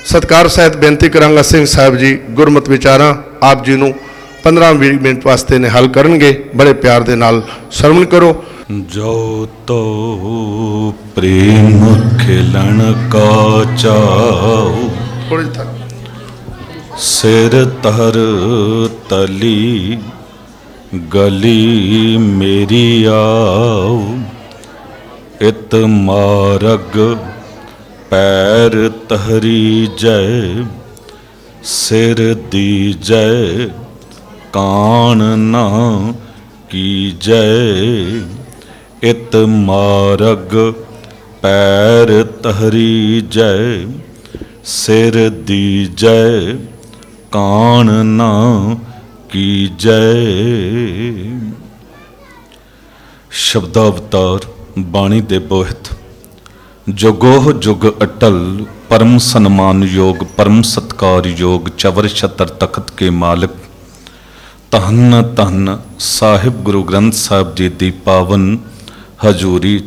सत्कार सहित बेनती करांगा सिंह साहब जी गुरमत विचारां आप जी नूं 15-20 मिनट वास्ते निहाल करनगे। बड़े प्यार दे नाल श्रवण करो। जो तो प्रेम खिलन का चाऊ, थोड़ी तक सिर तर तली गली मेरी आओ, इत मारग पैर तहरी जय, सिर दी जय कान ना की जय, इत मारग पैर तहरी जय, सिर दी जय कान ना की जय। शब्दावतार बाणी दे बोहित जुगोह जुग अटल परम सन्मान योग परम सत्कार योग चवर छतर तखत के मालिक धन धन साहिब गुरु ग्रंथ साहिब जी दी पावन हजूरी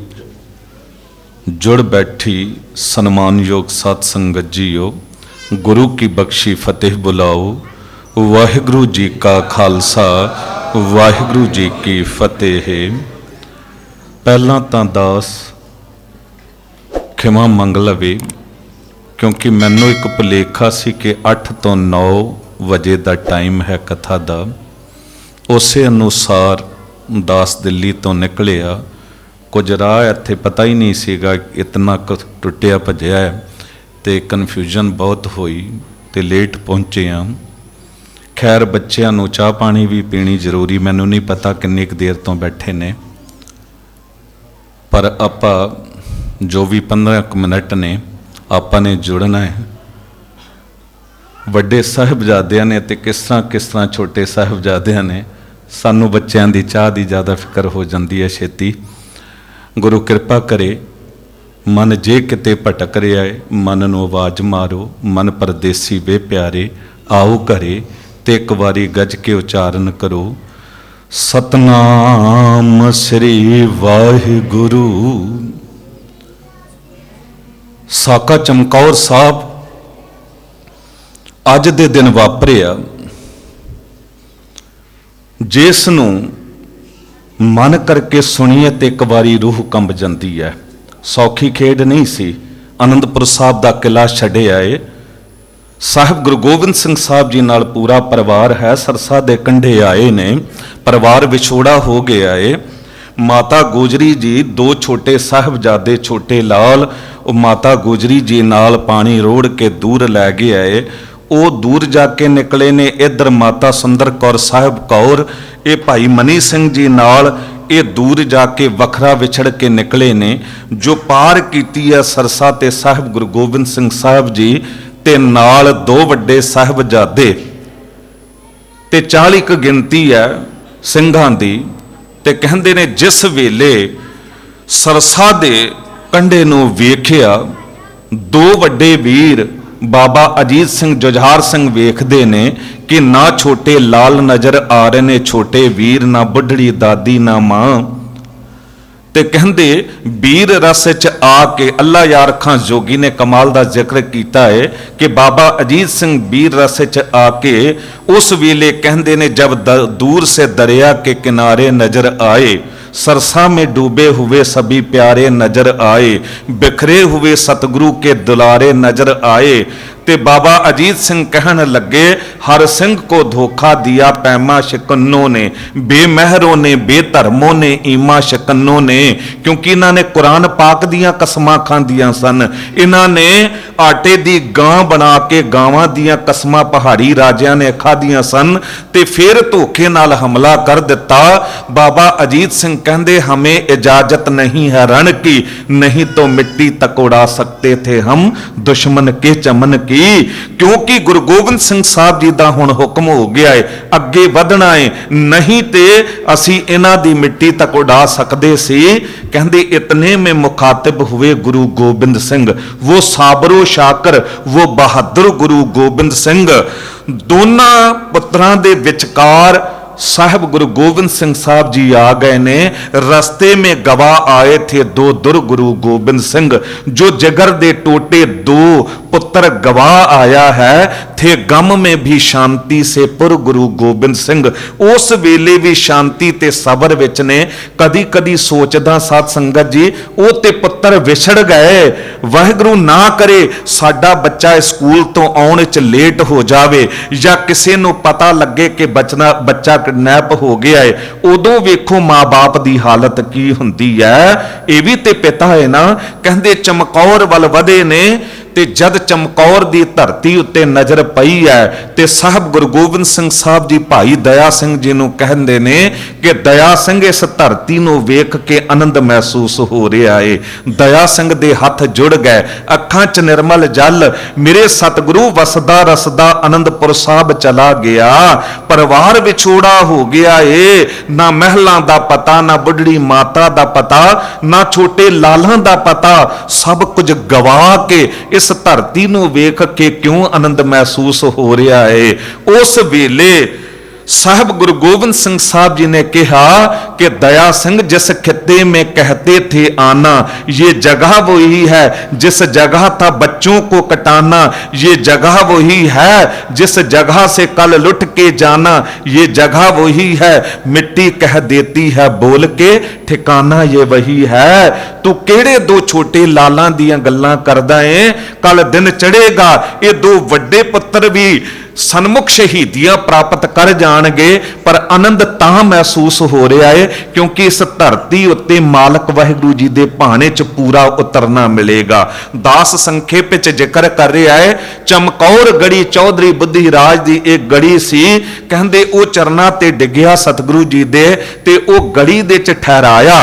जुड़ बैठी सन्मान योग सात संगत जीओ, गुरु की बख्शी फतेह बुलाओ। वाहिगुरु जी का खालसा वाहिगुरु जी की फतेह। पहला तां दास खिमा मंग लवे, क्योंकि मैनू एक भुलेखा सी कि 8 ਤੋਂ 9 ਵਜੇ ਦਾ टाइम है कथा का। उसे अनुसार दास दिल्ली तो निकलिया, कुछ राह इत्थे पता ही नहीं सीगा, इतना टुटिया भजिया है तो कन्फ्यूजन बहुत हुई तो लेट पहुँचे हाँ। खैर बच्चों नूं चाह पानी भी पीनी जरूरी, मैनू नहीं पता किन्नी क देर तो बैठे ने, पर आपां जो भी 15 मिनट ने आपां ने जुड़ना है। वड्डे साहिबजादियां ने ते किस तरह छोटे साहिबजादियां ने, सानू बच्चों की चाह की ज़्यादा फिक्र हो जाती है छेती। गुरु कृपा करे, मन जे किते भटक रहा है मन नूं आवाज़ मारो, मन परदेसी वे प्यारे आओ घरे, ते एक बारी गज के उचारण करो सतनाम श्री वाहिगुरु। साका चमकौर साहब अज दे दिन वापरिया जिस नूं मन करके सुनीए तो एक बारी रूह कंब जाती है। सौखी खेड नहीं सी। आनंदपुर साहब का किला छड्डे आए, साहिब गुरु गोबिंद सिंह साहब जी नाल पूरा परिवार है, सरसा दे कंढे आए ने, परिवार विछोड़ा हो गया है। माता गुजरी जी 2 छोटे साहिबजादे छोटे लाल माता गुजरी जी नाल पानी रोड़ के दूर लै गए आए। वो दूर जाके निकले ने, इधर माता सुंदर कौर साहिब कौर ये भाई मनी सिंह जी नाल ये दूर जाके वखरा विछड़ के निकले ने। जो पार कीती है सरसा ते साहिब गुरु गोबिंद सिंह साहिब जी ते नाल 2 वड्डे साहिबजादे ते 40 क गिनती है सिंघां दी। ते कहंदे ने जिस वेले सरसा दे कंढे नूं वेखिया 2 वड्डे वीर बाबा अजीत सिंह जुझार सिंह वेखदे ने कि ना छोटे लाल नज़र आ रहे ने छोटे वीर, ना बुढ़ड़ी दादी ना मां। ते कहंदे वीर रस च आके अल्लाह यार खां जोगी ने कमाल का जिक्र किया है कि बाबा अजीत सिंह वीर रस च आके उस वेले कहंदे ने जब दूर से दरिया के किनारे नजर आए, सरसा में डूबे हुए सभी प्यारे नजर आए, बिखरे हुए सतगुरु के दुलारे नजर आए। ते बाबा अजीत सिंह कहन लगे हर सिंह को धोखा दिया पैमा शिकन्नों ने, बेमहरों ने बेधर्मों ने ईमा शिकन्नों ने। क्योंकि इन्होंने कुरान पाक दियां कसमां खांदियां सन, इन्होंने आटे दी गां बना के गावां दियां कसमां पहाड़ी राजियां ने खादियां सन ते फिर धोखे नाल हमला कर दिता। बाबा अजीत सिंह कहंदे हमें इजाजत नहीं है रण की, नहीं तो मिट्टी तक उड़ा सकते थे हम दुश्मन के चमन की। क्योंकि गुरु गोबिंद सिंह साहब जी दा हुण हुक्म हो गया है अगे वधना है, नहीं ते असी इन्हां दी मिट्टी तक उड़ा सकदे सी। कहंदे इतने में मुखातिब हुए गुरु गोबिंद सिंह, वो साबरो शाकर वो बहादुर गुरु गोबिंद सिंह। दोनों पुत्रां दे विचकार साहब गुरु गोविंद सिंह साहब जी आ गए ने। रस्ते में गवाह आए थे दो दुर्गुरु गोबिंद सिंह, जो जिगर दे टोटे दो पुत्र गवाह आया है। थे गम में भी शांति से पुर गुरु गोबिंद सिंह। उस वेले भी शांति ते सबर विच ने। कदी कदी सोचदा साध संगत जी, ਉਹ ਤੇ ਪੁੱਤਰ ਵਿਛੜ ਗਏ, ਵਾਹਿਗੁਰੂ ਨਾ ਕਰੇ ਸਾਡਾ ਬੱਚਾ ਸਕੂਲ ਤੋਂ ਆਉਣ ਚ ਲੇਟ ਹੋ ਜਾਵੇ ਜਾਂ ਕਿਸੇ ਨੂੰ ਪਤਾ ਲੱਗੇ ਕਿ ਬੱਚਾ ਕਿਡਨੈਪ ਹੋ ਗਿਆ ਹੈ। ਉਦੋਂ ਵੇਖੋ ਮਾਂ-ਬਾਪ ਦੀ ਹਾਲਤ ਕੀ ਹੁੰਦੀ ਹੈ। ਇਹ ਵੀ ਤੇ ਪਿਤਾ ਹੈ ਨਾ। ਕਹਿੰਦੇ ਚਮਕੌਰ ਵੱਲ ਵਧੇ ਨੇ ਤੇ ਜਦ ਚਮਕੌਰ ਦੀ ਧਰਤੀ ਉੱਤੇ ਨਜ਼ਰ ਪਈ ਹੈ ਤੇ ਸਾਹਿਬ ਗੁਰੂ ਗੋਬਿੰਦ ਸਿੰਘ ਸਾਹਿਬ ਜੀ ਭਾਈ ਦਇਆ ਸਿੰਘ ਜੀ ਨੂੰ ਕਹਿੰਦੇ ਨੇ ਕਿ ਦਇਆ ਸਿੰਘ ਇਸ ਧਰਤੀ ਨੂੰ ਵੇਖ ਕੇ ਆਨੰਦ ਮਹਿਸੂਸ ਹੋ ਰਿਹਾ ਏ। ਦਇਆ ਸਿੰਘ ਦੇ ਹੱਥ ਜੁੜ ਗਏ, ਅੱਖਾਂ 'ਚ ਨਿਰਮਲ ਜਲ। ਮੇਰੇ ਸਤਿਗੁਰੂ ਵਸਦਾ ਰਸਦਾ ਆਨੰਦਪੁਰ ਸਾਹਿਬ ਚਲਾ ਗਿਆ। ਪਰਿਵਾਰ ਵਿਛੋੜਾ ਹੋ ਗਿਆ ਏ। ਨਾ ਮਹਿਲਾਂ ਦਾ ਪਤਾ, ਨਾ ਬੁੱਢੜੀ ਮਾਤਾ ਦਾ ਪਤਾ, ਨਾ ਛੋਟੇ ਲਾਲਾਂ ਦਾ ਪਤਾ। ਸਭ ਕੁਝ ਗਵਾ ਕੇ ਇਸ ਧਰਤੀ ਨੂੰ ਵੇਖ ਕੇ ਕਿਉਂ ਆਨੰਦ ਮਹਿਸੂਸ ਹੋ ਰਿਹਾ ਹੈ। ਉਸ ਵੇਲੇ साहब गुरु गोविंद सिंह साहब जी ने कहा कि दया सिंह जिस खित्ते में कहते थे आना, ये जगह वही है जिस जगह था बच्चों को कटाना। ये जगह वही है जिस जगह से कल लुट के जाना। ये जगह वही है मिट्टी कह देती है बोल के ठिकाना ये वही है। तू केड़े दो छोटे लालां दियां गल्लां करदा है। कल दिन चढ़ेगा ये दो वड्डे पुत्र भी सन्मुख शहीदियां प्राप्त कर जाणगे, पर आनंद तां महसूस हो रहा है क्योंकि इस धरती उत्ते मालक वाहिगुरू जी दे भाणे च पूरा उतरना मिलेगा। दास संखेप च जिक्र कर रहा है। चमकौर गढ़ी चौधरी बुद्धि राज दी एक गढ़ी सी। कहंदे ओ चरना ते डिग्या सतगुरु जी दे ते ओ गढ़ी दे च ठहराया।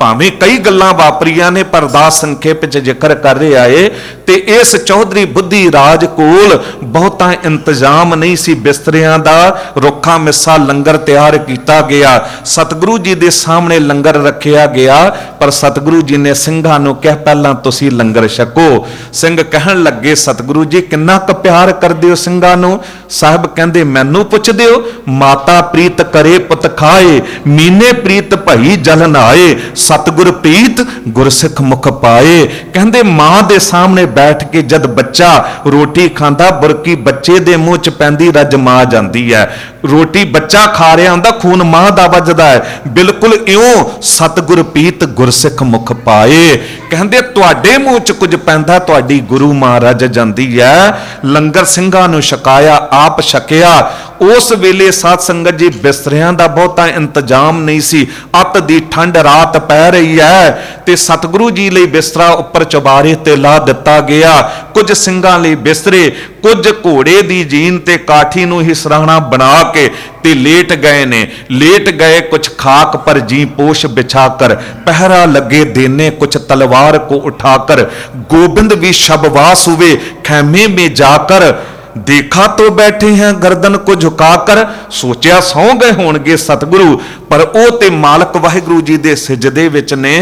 भावें कई गल्लां वापरियां ने पर दास संखेप च जिक्र कर रहा है। ते इस चौधरी बुद्धि राज कोल बहुता इंतजाम नहीं सी बिस्तरियां दा। रुखा मिस्सा लंगर तैयार किया गया, सतगुरु जी दे सामने लंगर रखिया गया। पर सतगुरु जी ने ਸਿੰਘਾਂ ਨੂੰ ਕਿਹਾ ਪਹਿਲਾਂ ਤੁਸੀਂ ਲੰਗਰ ਛਕੋ। ਸਿੰਘ ਕਹਿਣ ਲੱਗੇ ਸਤਗੁਰੂ ਜੀ ਕਿੰਨਾ ਕੁ ਪਿਆਰ ਕਰਦੇ ਹੋ ਸਿੰਘਾਂ ਨੂੰ। ਸਾਹਿਬ ਕਹਿੰਦੇ ਮੈਨੂੰ ਪੁੱਛਦੇ ਹੋ। ਮਾਤਾ ਪ੍ਰੀਤ ਕਰੇ ਪੁੱਤ ਖਾਏ, ਮੀਨੇ ਪ੍ਰੀਤ ਭਈ ਜਲ ਨਾਏ। सतगुर प्रीत गुरसिख मुख पाए। कहते मां दे सामने बैठ के जद बच्चा रोटी खांदा बुरकी बच्चे दे मुंह च पैंदी रज मां जांदी है। रोटी बच्चा खा रहा हुंदा खून मां दा वजदा है। बिल्कुल इउं सतगुर प्रीत गुरसिख मुख पाए। कहते तुहाडे मुंह च कुछ पैंदा तुहाडी गुरु मां रज जांदी है। लंगर ਸਿੰਘਾਂ ਨੂੰ ਛਕਾਇਆ, आप ਛਕਿਆ। उस वेले साध संगत जी बिस्तरियां दा बहुता इंतजाम नहीं सी। अत दी ठंड रात पै रही है ते सतगुरु जी लई बिस्तरा उपर चौबारे ते ला दिता गया। कुछ ਸਿੰਘਾਂ ਲਈ बिस्तरे, कुछ घोड़े दी जीन ते काठी नूं ही सराहना बना के ते लेट गए ने। लेट गए कुछ खाक पर जी पोश बिछाकर, पहरा लगे देने कुछ तलवार को उठाकर। गोबिंद भी शबवास हुए खैमे में जाकर, देखा तो बैठे हैं गर्दन को झुकाकर। सोचा सौ गए होणगे सतगुरु, पर ओ ते मालक वाहिगुरु जी दे सिजदे विच ने।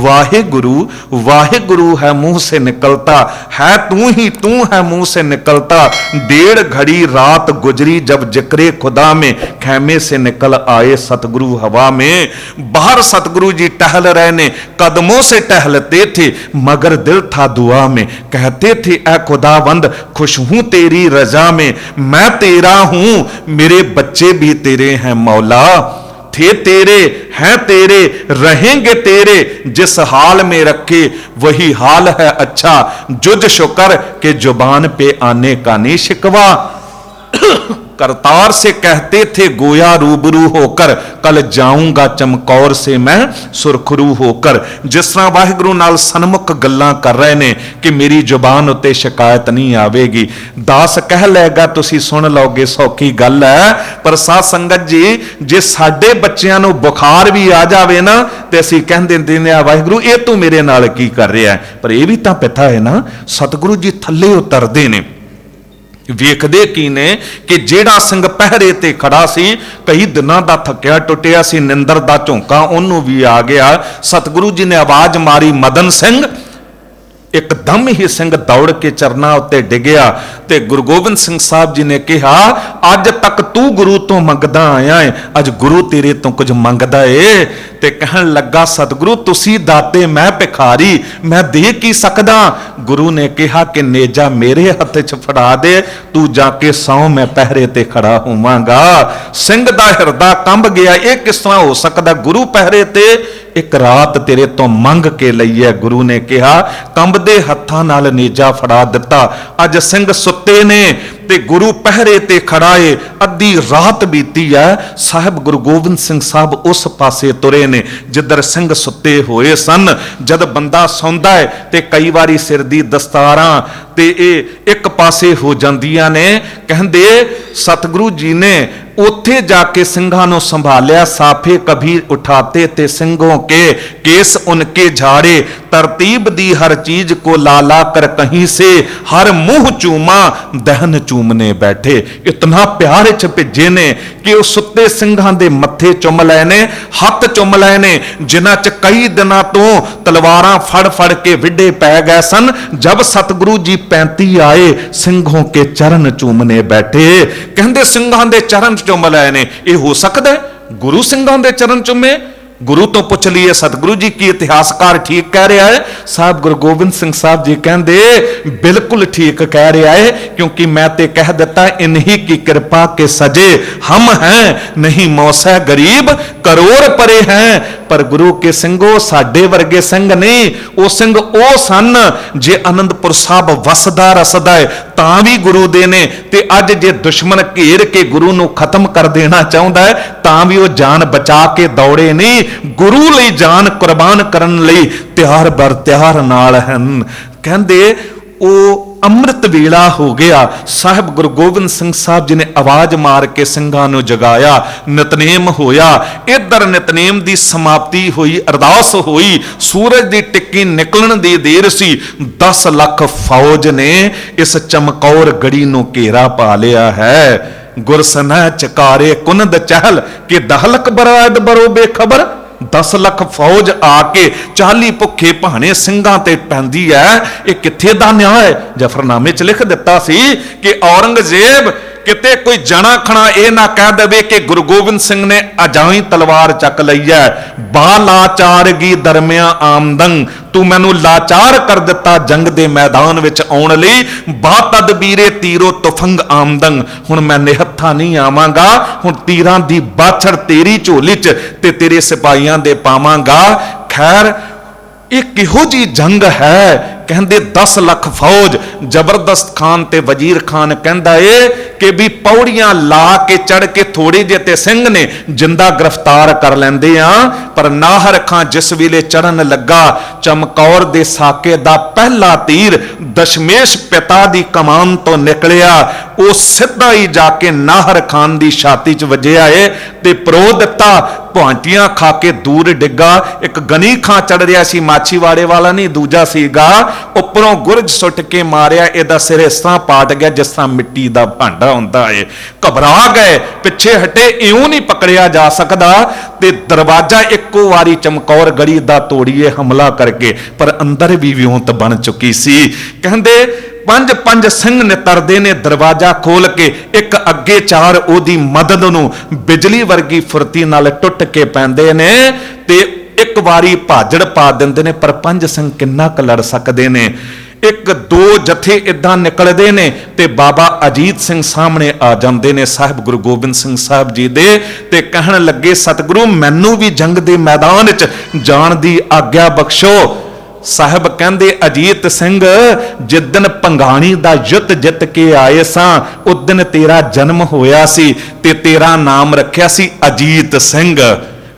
वाहिगुरु वाहिगुरु है मुंह से निकलता है, तू ही तू है मुंह से निकलता। 1.5 घड़ी रात गुजरी जब जिक्रे खुदा में, खैमे से निकल आए सतगुरु हवा में। बाहर सतगुरु जी टहल रहे ने, कदमों से टहलते थे मगर दिल था दुआ में। कहते थे ऐ खुदावंद खुश हूं तेरी रजा में, मैं तेरा हूं मेरे बच्चे भी तेरे हैं मौला। थे तेरे हैं तेरे रहेंगे तेरे, जिस हाल में रखे वही हाल है अच्छा। जुज शुक्र के जुबान पे आने का नहीं शिकवा। करतार से कहते थे गोया रूबरू होकर, कल जाऊंगा चमकौर से मैं सुरखरू होकर। जिस तरह वाहिगुरु नाल सन्मुख गल्लां कर रहे ने कि मेरी जुबान उत्ते शिकायत नहीं आवेगी। दास कह लेगा तुसी सुन लोगे सौखी गल है, पर साध संगत जी जे साडे बच्चियां नूं बुखार भी आ जावे ना ते असीं कह दिंदे ने वाहिगुरु ये तू मेरे नाल की कर रहा है। पर यह भी तां पिता है ना। सतगुरु जी थल्ले उतरदे ने। ਵੇਖਦੇ ਕੀ ਨੇ ਕਿ ਜਿਹੜਾ ਸਿੰਘ ਪਹਿਰੇ ਤੇ ਖੜਾ ਸੀ, ਕਈ ਦਿਨਾਂ ਦਾ ਥੱਕਿਆ ਟੁੱਟਿਆ ਸੀ, ਨਿੰਦਰ ਦਾ ਝੋਂਕਾ ਉਹਨੂੰ ਵੀ ਆ ਗਿਆ। ਸਤਿਗੁਰੂ ਜੀ ਨੇ ਆਵਾਜ਼ ਮਾਰੀ ਮਦਨ ਸਿੰਘ। एकदम ही सिंह दौड़ के चरना उत्ते डिगया ते गुरु गोबिंद सिंह साहब जी ने कहा अज तक तू गुरु तो मंगदा आया है, अज गुरु तेरे तो कुछ मंगदा है। ते कहन लगा सतगुरु तुसी दाते मैं भिखारी, मैं दे की सकदा। गुरु ने कहा कि नेजा मेरे हथ च फड़ा दे, तू जाके सौ मैं पहरे ते खड़ा होवांगा। ਸਿੰਘ ਦਾ ਹਿਰਦਾ ਕੰਬ ਗਿਆ, ਇਹ ਕਿਸ ਤਰ੍ਹਾਂ ਹੋ ਸਕਦਾ? ਗੁਰੂ ਪਹਿਰੇ ਤੇ ਇੱਕ ਰਾਤ ਤੇਰੇ ਤੋਂ ਮੰਗ ਕੇ ਲਈ ਹੈ। ਗੁਰੂ ਨੇ ਕਿਹਾ, ਕੰਬਦੇ ਹੱਥਾਂ ਨਾਲ ਨੇਜਾ ਫੜਾ ਦਿੱਤਾ। ਅੱਜ ਸਿੰਘ ਸੁੱਤੇ ਨੇ ਤੇ ਗੁਰੂ ਪਹਿਰੇ ਤੇ ਖੜਾ ਏ। ਅੱਧੀ ਰਾਤ ਬੀਤੀ ਹੈ, ਸਾਹਿਬ ਗੁਰੂ ਗੋਬਿੰਦ ਸਿੰਘ ਸਾਹਿਬ ਉਸ ਪਾਸੇ ਤੁਰੇ ਨੇ ਜਿੱਧਰ ਸਿੰਘ ਸੁੱਤੇ ਹੋਏ ਸਨ। ਜਦ ਬੰਦਾ ਸੌਂਦਾ ਹੈ ਤੇ ਕਈ ਵਾਰੀ ਸਿਰ ਦੀ ਦਸਤਾਰਾਂ ਤੇ ਇਹ ਇੱਕ ਪਾਸੇ ਹੋ ਜਾਂਦੀਆਂ ਨੇ। ਕਹਿੰਦੇ ਸਤਿਗੁਰੂ ਜੀ ਨੇ ਉੱਥੇ ਜਾ ਕੇ ਸਿੰਘਾਂ ਨੂੰ ਸੰਭਾਲਿਆ। ਸਾਫੇ ਕਭੀ ਉਠਾਤੇ ਤੇ ਸਿੰਘੋं के केस उनके झाड़े, तरतीब दी हर चीज को लाला कर कहीं से, हर मुंह चूमा दहन चूमने बैठे। इतना प्यार च भिजे ने कि उस सुत्ते ਸਿੰਘਾਂ ਦੇ ਮੱਥੇ ਚੁੰਮ ਲਏ ਨੇ, ਹੱਥ ਚੁੰਮ ਲਏ ਨੇ ਜਿਨ੍ਹਾਂ ਚ ਕਈ ਦਿਨਾਂ ਤੋਂ ਤਲਵਾਰਾਂ ਫੜ ਫੜ ਕੇ ਵਿੱਢੇ ਪੈ ਗਏ ਸਨ। जब सतगुरु जी 35 आए ਸਿੰਘੋं के चरण चूमने बैठे। ਕਹਿੰਦੇ ਸਿੰਘਾਂ ਦੇ ਚਰਨ ਚੁੰਮ ਲਏ ਨੇ। ਇਹ ਹੋ ਸਕਦਾ ਗੁਰੂ ਸਿੰਘਾਂ ਦੇ ਚਰਨ ਚੁੰਮੇ? गुरु तो पुछ लीए सतगुरु जी की इतिहासकार ठीक कह रहा है? साहब गुरु गोबिंद सिंह साहब जी कहते बिल्कुल ठीक कह रहा है, क्योंकि मैं ते कह देता इन्हीं की कृपा के सजे हम हैं, नहीं मौसा गरीब करोड़ परे हैं। पर गुरु के ਸਿੰਘੋ साडे वर्गे सिंह नहीं, वो सिंह ओ सन जे आनंदपुर साहब वसदा रसदा है तां भी गुरु दे ने। ते अज जे दुश्मन घेर के गुरु नूं खत्म कर देना चाहुंदा है तां भी वो जान बचा के दौड़े नहीं, गुरु ਲਈ जान कुर्बान करन ਲਈ ਤਿਆਰ ਬਰ ਤਿਆਰ ਨਾਲ ਹਨ। ਕਹਿੰਦੇ ਉਹ ਅੰਮ੍ਰਿਤ ਵੇਲਾ ਹੋ ਗਿਆ। ਸਾਹਿਬ ਗੁਰੂ ਗੋਬਿੰਦ ਸਿੰਘ ਸਾਹਿਬ ਜੀ ਨੇ ਆਵਾਜ਼ ਮਾਰ ਕੇ ਸਿੰਘਾਂ ਨੂੰ ਜਗਾਇਆ। ਨਿਤਨੇਮ ਹੋਇਆ। ਇਧਰ ਨਿਤਨੇਮ ਦੀ ਸਮਾਪਤੀ ਹੋਈ, ਅਰਦਾਸ ਹੋਈ। ਸੂਰਜ ਦੀ ਟਿੱਕੀ ਨਿਕਲਣ ਦੀ ਦੇਰ ਸੀ। 10 ਲੱਖ ਫੌਜ ਨੇ ਇਸ ਚਮਕੌਰ ਗੜੀ ਨੂੰ ਘੇਰਾ ਪਾ ਲਿਆ ਹੈ। ਗੁਰਸਨਹ ਚਕਾਰੇ ਕੁਨਦ ਚਹਿਲ ਕਿ ਦਹਲਕ ਬਰਾਦ ਬਰੋ ਬੇਖਬਰ। 10 ਲੱਖ ਫੌਜ ਆ ਕੇ 40 ਭੁੱਖੇ ਭਾਣੇ ਸਿੰਘਾਂ ਤੇ ਪੈਂਦੀ ਹੈ। ਇਹ ਕਿੱਥੇ ਦਾ ਨਿਆਂ ਹੈ? ਜਫਰਨਾਮੇ 'ਚ ਲਿਖ ਦਿੱਤਾ ਸੀ ਕਿ ਔਰੰਗਜ਼ੇਬ ਕਿਤੇ ਕੋਈ ਜਣਾ ਖਣਾ ਇਹ ਨਾ ਕਹਿ ਦੇਵੇ ਕਿ ਗੁਰੂ ਗੋਬਿੰਦ ਸਿੰਘ ਨੇ ਅਜਾਈ ਤਲਵਾਰ ਚੱਕ ਲਈ ਹੈ। ਬਾ ਲਾਚਾਰਗੀ ਦਰਮਿਆ ਆਮਦਨ, ਤੂੰ ਮੈਨੂੰ ਲਾਚਾਰ ਕਰ ਦਿੱਤਾ ਜੰਗ ਦੇ ਮੈਦਾਨ ਵਿੱਚ ਆਉਣ ਲਈ। ਬਾ ਤਦਬੀਰੇ ਤੀਰੋ ਤੁਫੰਗ ਆਮਦਨ, ਹੁਣ ਮੈਂ ਨਿਹੱਥਾ ਨਹੀਂ ਆਵਾਂਗਾ, ਹੁਣ ਤੀਰਾਂ ਦੀ ਬਾਛੜ ਤੇਰੀ ਝੋਲੀ 'ਚ ਤੇ ਤੇਰੇ ਸਿਪਾਹੀਆਂ ਦੇ ਪਾਵਾਂਗਾ। ਖੈਰ ਇਹ ਕਿਹੋ ਜੀ ਜੰਗ ਹੈ? ਕਹਿੰਦੇ 10 ਲੱਖ ਫੌਜ। ਜ਼ਬਰਦਸਤ ਖਾਨ ਤੇ ਵਜ਼ੀਰ ਖਾਨ ਕਹਿੰਦਾ ਏ ਕਿ ਵੀ ਪੌੜੀਆਂ ਲਾ ਕੇ ਚੜ ਕੇ ਥੋੜੀ ਜਿਹੇ ਤੇ ਸਿੰਘ ਨੇ ਜਿੰਦਾ ਗ੍ਰਿਫਤਾਰ ਕਰ ਲੈਂਦੇ ਆ। ਪਰ ਨਾਹਰ ਖਾਂ ਜਿਸ ਵੇਲੇ ਚੜਨ ਲੱਗਾ, ਚਮਕੌਰ ਦੇ ਸਾਕੇ ਦਾ ਪਹਿਲਾ ਤੀਰ ਦਸ਼ਮੇਸ਼ ਪਿਤਾ ਦੀ ਕਮਾਨ ਤੋਂ ਨਿਕਲਿਆ। ਉਹ ਸਿੱਧਾ ਹੀ ਜਾ ਕੇ ਨਾਹਰ ਖਾਨ ਦੀ ਛਾਤੀ 'ਚ ਵੱਜਿਆ ਏ ਤੇ ਪਰੋ ਦਿੱਤਾ। ਭਾਂਟੀਆਂ ਖਾ ਕੇ ਦੂਰ ਡਿੱਗਾ। ਇੱਕ ਗਨੀ ਖਾਂ ਚੜ ਰਿਹਾ ਸੀ, ਮਾਛੀਵਾੜੇ ਵਾਲਾ ਨਹੀਂ, ਦੂਜਾ ਸੀਗਾ। ਉੱਪਰੋਂ ਗੁਰਜ ਸੁੱਟ ਕੇ ਮਾਰਿਆ। ਇਹਦਾ ਸਿਰ ਇਸ ਤਰ੍ਹਾਂ ਪਾਟ ਗਿਆ ਜਿਸ ਤਰ੍ਹਾਂ ਮਿੱਟੀ ਦਾ ਭਾਂਡਾ ਹੁੰਦਾ ਏ। ਘਬਰਾ ਗਏ, ਪਿੱਛੇ ਹਟੇ, ਇਉਂ ਨਹੀਂ ਪਕੜਿਆ ਜਾ ਸਕਦਾ। ਤੇ ਦਰਵਾਜ਼ਾ ਇੱਕੋ ਵਾਰੀ ਚਮਕੌਰ ਗੜੀ ਦਾ ਤੋੜੀਏ ਹਮਲਾ ਕਰਕੇ, ਪਰ ਅੰਦਰ ਵੀ ਵਿਉਂਤ ਬਣ ਚੁੱਕੀ ਸੀ। ਕਹਿੰਦੇ ਪੰਜ ਸਿੰਘ ਨਿਤਰਦੇ ਨੇ ਦਰਵਾਜ਼ਾ ਖੋਲ ਕੇ। ਇੱਕ ਅੱਗੇ 4 ਉਹਦੀ ਮਦਦ ਨੂੰ ਬਿਜਲੀ ਵਰਗੀ ਫੁਰਤੀ ਨਾਲ ਟੁੱਟ ਕੇ ਪੈਂਦੇ ਨੇ ਤੇ ਇੱਕ ਵਾਰੀ ਭਾਜੜ ਪਾ ਦਿੰਦੇ ਨੇ। ਪਰ 5 ਸਿੰਘ ਕਿੰਨਾ ਕੁ ਲੜ ਸਕਦੇ ਨੇ? 1-2 ਜਥੇ ਇਦਾਂ ਨਿਕਲਦੇ ਨੇ ਤੇ ਬਾਬਾ ਅਜੀਤ ਸਿੰਘ ਸਾਹਮਣੇ ਆ ਜਾਂਦੇ ਨੇ ਸਾਹਿਬ ਗੁਰੂ ਗੋਬਿੰਦ ਸਿੰਘ ਸਾਹਿਬ ਜੀ ਦੇ ਤੇ ਕਹਿਣ ਲੱਗੇ ਸਤਿਗੁਰੂ ਮੈਨੂੰ ਵੀ ਜੰਗ ਦੇ ਮੈਦਾਨ 'ਚ ਜਾਣ ਦੀ ਆਗਿਆ ਬਖਸ਼ੋ। ਸਾਹਿਬ ਕਹਿੰਦੇ ਅਜੀਤ ਸਿੰਘ ਜਿੱਦਣ ਭੰਗਾਣੀ ਦਾ ਯੁੱਧ ਜਿੱਤ ਕੇ ਆਏ ਸਾਂ ਉਸ ਦਿਨ ਤੇਰਾ ਜਨਮ ਹੋਇਆ ਸੀ ਤੇ ਤੇਰਾ ਨਾਮ ਰੱਖਿਆ ਸੀ ਅਜੀਤ ਸਿੰਘ।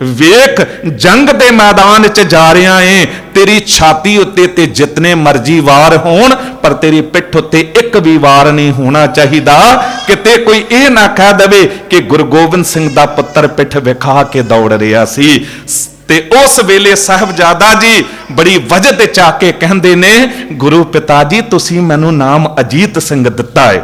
ਵੇਖ ਜੰਗ ਦੇ ਮੈਦਾਨ 'ਚ ਜਾ ਰਿਹਾ ਏ, ਤੇਰੀ ਛਾਤੀ ਉੱਤੇ ਤੇ ਜਿਤਨੇ ਮਰਜ਼ੀ ਵਾਰ ਹੋਣ ਪਰ ਤੇਰੀ ਪਿੱਠ ਉੱਤੇ ਇੱਕ ਵੀ ਵਾਰ ਨਹੀਂ ਹੋਣਾ ਚਾਹੀਦਾ। ਕਿਤੇ ਕੋਈ ਇਹ ਨਾ ਕਹਿ ਦੇਵੇ ਕਿ ਗੁਰੂ ਗੋਬਿੰਦ ਸਿੰਘ ਦਾ ਪੁੱਤਰ ਪਿੱਠ ਵਿਖਾ ਕੇ ਦੌੜ ਰਿਹਾ ਸੀ। ਤੇ ਉਸ ਵੇਲੇ ਸਾਹਿਬਜ਼ਾਦਾ ਜੀ ਬੜੀ ਵਜਦ ਚ ਆ ਕੇ ਕਹਿੰਦੇ ਨੇ ਗੁਰੂ ਪਿਤਾ ਜੀ ਤੁਸੀਂ ਮੈਨੂੰ ਨਾਮ ਅਜੀਤ ਸਿੰਘ ਦਿੱਤਾ ਹੈ।